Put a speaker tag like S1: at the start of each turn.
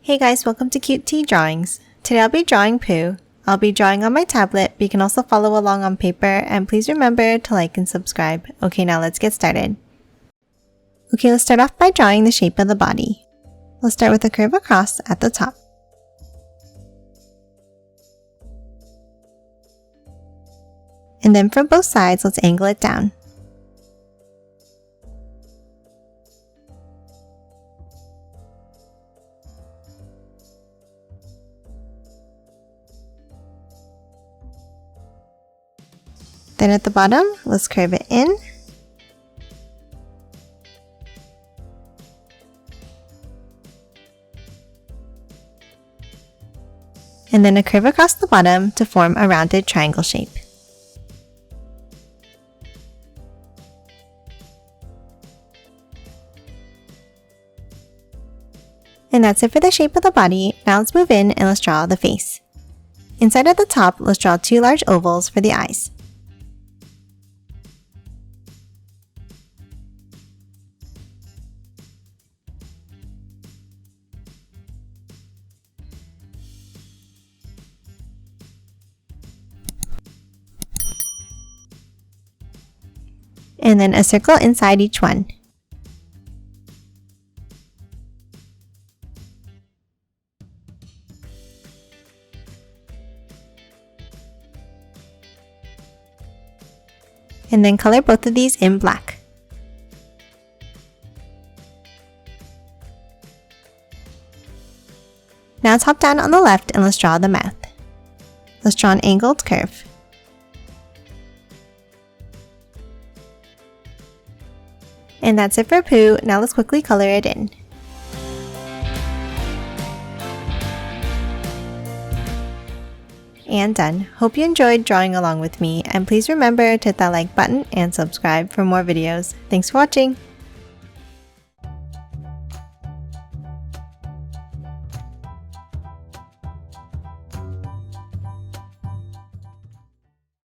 S1: Hey guys, welcome to Cute Tea Drawings. Today I'll be drawing Pooh. I'll be drawing on my tablet, but you can also follow along on paper, and please remember to like and subscribe. Okay, now let's get started. Okay, let's start off by drawing the shape of the body. Let's start with a curve across at the top. And then from both sides, let's angle it down. Then at the bottom, let's curve it in. And then a curve across the bottom to form a rounded triangle shape. And that's it for the shape of the body. Now let's move in and let's draw the face. Inside at the top, let's draw two large ovals for the eyes. And then a circle inside each one. And then color both of these in black. Now top down on the left and let's draw the mouth. Let's draw an angled curve. And that's it for Pooh. Now let's quickly color it in. And done. Hope you enjoyed drawing along with me, and please remember to hit that like button and subscribe for more videos. Thanks for watching!